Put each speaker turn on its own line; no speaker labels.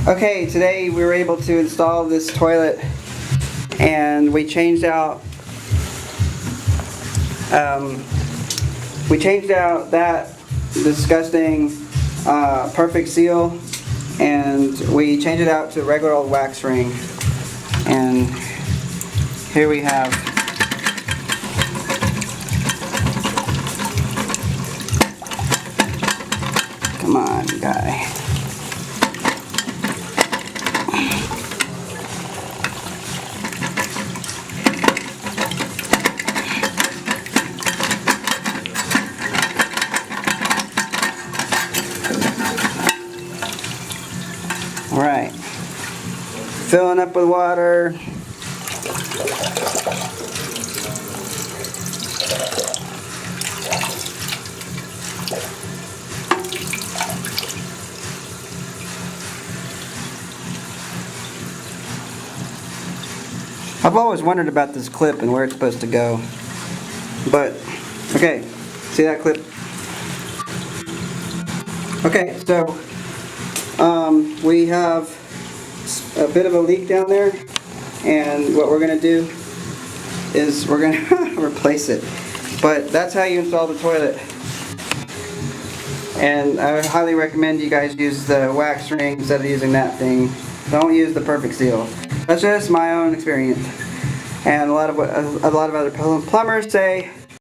Okay, today we were able to install this toilet, and we changed out that disgusting perfect seal, and we changed it out to a regular old wax ring. And here we have come on, guy. Alright, filling up with water. I've always wondered about this clip and where it's supposed to go. But, okay, see that clip? Okay, so we have a bit of a leak down there, and what we're going to do is we're going to replace it. But that's how you install the toilet. And I highly recommend you guys use the wax ring instead of using that thing. Don't use the perfect seal. That's just my own experience. And a lot of other plumbers say